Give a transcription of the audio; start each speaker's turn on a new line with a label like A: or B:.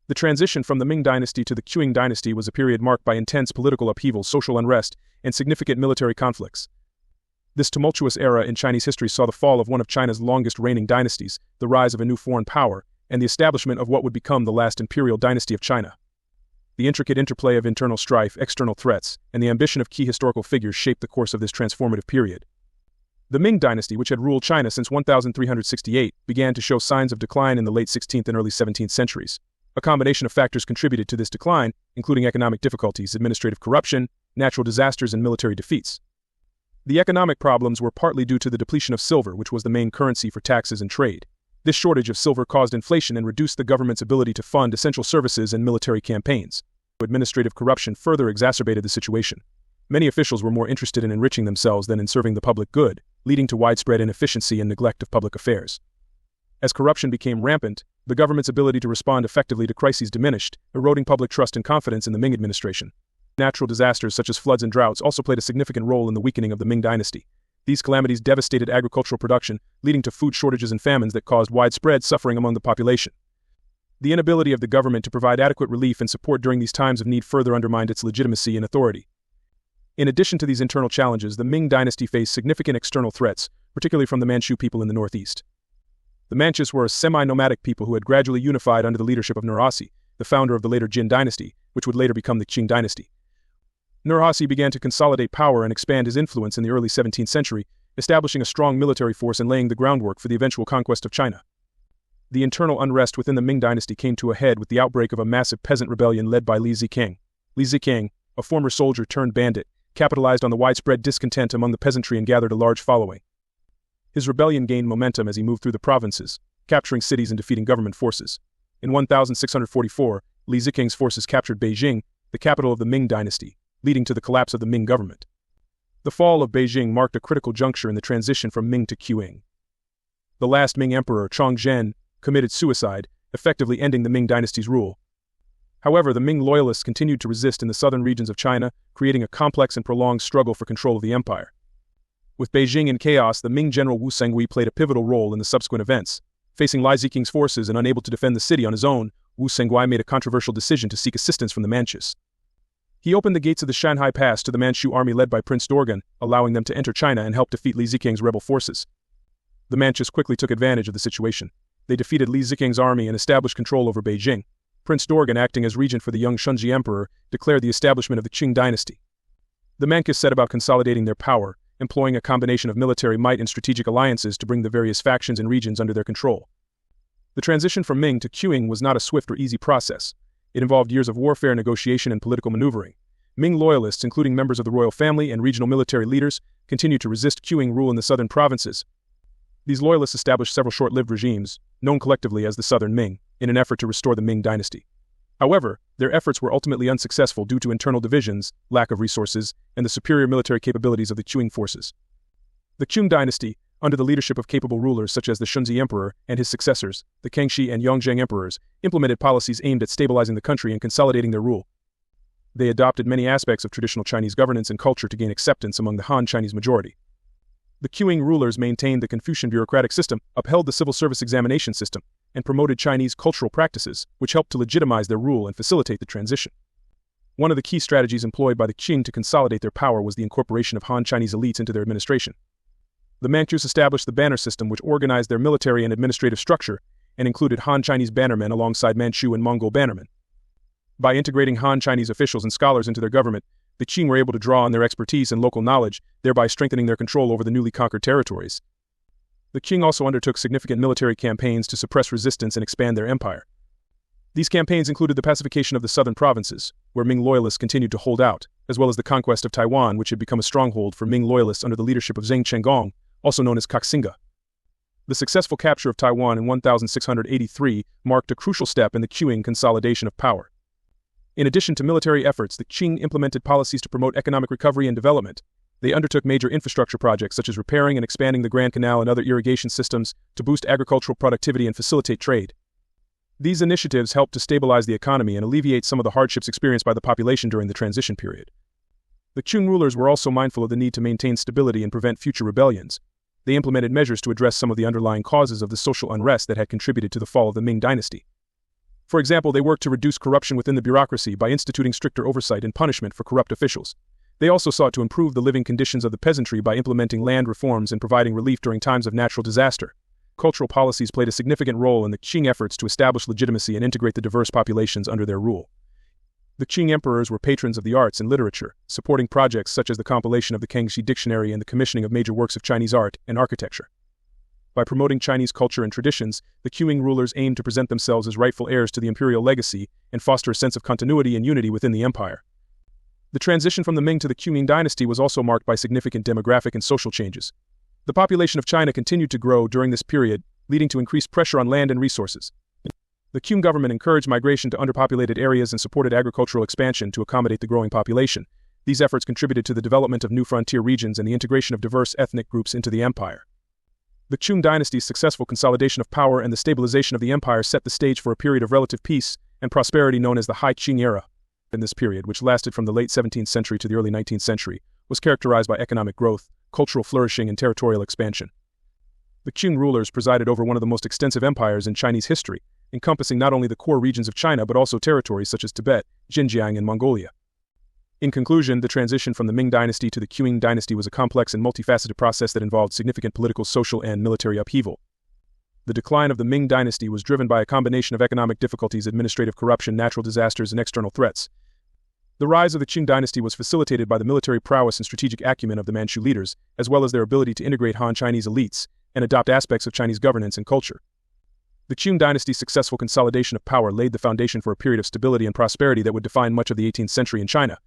A: The transition from the Ming dynasty to the Qing dynasty was a period marked by intense political upheaval, social unrest, and significant military conflicts. This tumultuous era in Chinese history saw the fall of one of China's longest reigning dynasties, the rise of a new foreign power, and the establishment of what would become the last imperial dynasty of China. The intricate interplay of internal strife, external threats, and the ambition of key historical figures shaped the course of this transformative period. The Ming dynasty, which had ruled China since 1368, began to show signs of decline in the late 16th and early 17th centuries. A combination of factors contributed to this decline, including economic difficulties, administrative corruption, natural disasters, and military defeats. The economic problems were partly due to the depletion of silver, which was the main currency for taxes and trade. This shortage of silver caused inflation and reduced the government's ability to fund essential services and military campaigns. Administrative corruption further exacerbated the situation. Many officials were more interested in enriching themselves than in serving the public good, leading to widespread inefficiency and neglect of public affairs. As corruption became rampant, the government's ability to respond effectively to crises diminished, eroding public trust and confidence in the Ming administration. Natural disasters such as floods and droughts also played a significant role in the weakening of the Ming dynasty. These calamities devastated agricultural production, leading to food shortages and famines that caused widespread suffering among the population. The inability of the government to provide adequate relief and support during these times of need further undermined its legitimacy and authority. In addition to these internal challenges, the Ming dynasty faced significant external threats, particularly from the Manchu people in the northeast. The Manchus were a semi-nomadic people who had gradually unified under the leadership of Nurhaci, the founder of the later Jin dynasty, which would later become the Qing dynasty. Nurhaci began to consolidate power and expand his influence in the early 17th century, establishing a strong military force and laying the groundwork for the eventual conquest of China. The internal unrest within the Ming dynasty came to a head with the outbreak of a massive peasant rebellion led by Li Ziqiang. Li Ziqiang, a former soldier turned bandit, capitalized on the widespread discontent among the peasantry and gathered a large following. His rebellion gained momentum as he moved through the provinces, capturing cities and defeating government forces. In 1644, Li Ziqiang's forces captured Beijing, the capital of the Ming dynasty, leading to the collapse of the Ming government. The fall of Beijing marked a critical juncture in the transition from Ming to Qing. The last Ming emperor, Chongzhen, committed suicide, effectively ending the Ming dynasty's rule. However, the Ming loyalists continued to resist in the southern regions of China, creating a complex and prolonged struggle for control of the empire. With Beijing in chaos, the Ming general Wu Sengui played a pivotal role in the subsequent events. Facing Li Ziqiang's forces and unable to defend the city on his own, Wu Sengui made a controversial decision to seek assistance from the Manchus. He opened the gates of the Shanhai Pass to the Manchu army led by Prince Dorgan, allowing them to enter China and help defeat Li Ziqiang's rebel forces. The Manchus quickly took advantage of the situation. They defeated Li Ziqiang's army and established control over Beijing. Prince Dorgan, acting as regent for the young Shunji emperor, declared the establishment of the Qing dynasty. The Manchus set about consolidating their power, employing a combination of military might and strategic alliances to bring the various factions and regions under their control. The transition from Ming to Qing was not a swift or easy process. It involved years of warfare, negotiation, and political maneuvering. Ming loyalists, including members of the royal family and regional military leaders, continued to resist Qing rule in the southern provinces. These loyalists established several short-lived regimes, known collectively as the Southern Ming, in an effort to restore the Ming dynasty. However, their efforts were ultimately unsuccessful due to internal divisions, lack of resources, and the superior military capabilities of the Qing forces. The Qing dynasty, under the leadership of capable rulers such as the Shunzi emperor and his successors, the Kangxi and Yongzheng emperors, implemented policies aimed at stabilizing the country and consolidating their rule. They adopted many aspects of traditional Chinese governance and culture to gain acceptance among the Han Chinese majority. The Qing rulers maintained the Confucian bureaucratic system, upheld the civil service examination system, and promoted Chinese cultural practices, which helped to legitimize their rule and facilitate the transition. One of the key strategies employed by the Qing to consolidate their power was the incorporation of Han Chinese elites into their administration. The Manchus established the banner system, which organized their military and administrative structure, and included Han Chinese bannermen alongside Manchu and Mongol bannermen. By integrating Han Chinese officials and scholars into their government, the Qing were able to draw on their expertise and local knowledge, thereby strengthening their control over the newly conquered territories. The Qing also undertook significant military campaigns to suppress resistance and expand their empire. These campaigns included the pacification of the southern provinces, where Ming loyalists continued to hold out, as well as the conquest of Taiwan, which had become a stronghold for Ming loyalists under the leadership of Zheng Chenggong, also known as Kaxinga. The successful capture of Taiwan in 1683 marked a crucial step in the Qing consolidation of power. In addition to military efforts, the Qing implemented policies to promote economic recovery and development. They undertook major infrastructure projects such as repairing and expanding the Grand Canal and other irrigation systems to boost agricultural productivity and facilitate trade. These initiatives helped to stabilize the economy and alleviate some of the hardships experienced by the population during the transition period. The Qing rulers were also mindful of the need to maintain stability and prevent future rebellions. They implemented measures to address some of the underlying causes of the social unrest that had contributed to the fall of the Ming dynasty. For example, they worked to reduce corruption within the bureaucracy by instituting stricter oversight and punishment for corrupt officials. They also sought to improve the living conditions of the peasantry by implementing land reforms and providing relief during times of natural disaster. Cultural policies played a significant role in the Qing efforts to establish legitimacy and integrate the diverse populations under their rule. The Qing emperors were patrons of the arts and literature, supporting projects such as the compilation of the Kangxi Dictionary and the commissioning of major works of Chinese art and architecture. By promoting Chinese culture and traditions, the Qing rulers aimed to present themselves as rightful heirs to the imperial legacy and foster a sense of continuity and unity within the empire. The transition from the Ming to the Qing dynasty was also marked by significant demographic and social changes. The population of China continued to grow during this period, leading to increased pressure on land and resources. The Qing government encouraged migration to underpopulated areas and supported agricultural expansion to accommodate the growing population. These efforts contributed to the development of new frontier regions and the integration of diverse ethnic groups into the empire. The Qing dynasty's successful consolidation of power and the stabilization of the empire set the stage for a period of relative peace and prosperity known as the High Qing era. In this period, which lasted from the late 17th century to the early 19th century, was characterized by economic growth, cultural flourishing, and territorial expansion. The Qing rulers presided over one of the most extensive empires in Chinese history, encompassing not only the core regions of China but also territories such as Tibet, Xinjiang, and Mongolia. In conclusion, the transition from the Ming dynasty to the Qing dynasty was a complex and multifaceted process that involved significant political, social, and military upheaval. The decline of the Ming dynasty was driven by a combination of economic difficulties, administrative corruption, natural disasters, and external threats. The rise of the Qing dynasty was facilitated by the military prowess and strategic acumen of the Manchu leaders, as well as their ability to integrate Han Chinese elites and adopt aspects of Chinese governance and culture. The Qing dynasty's successful consolidation of power laid the foundation for a period of stability and prosperity that would define much of the 18th century in China.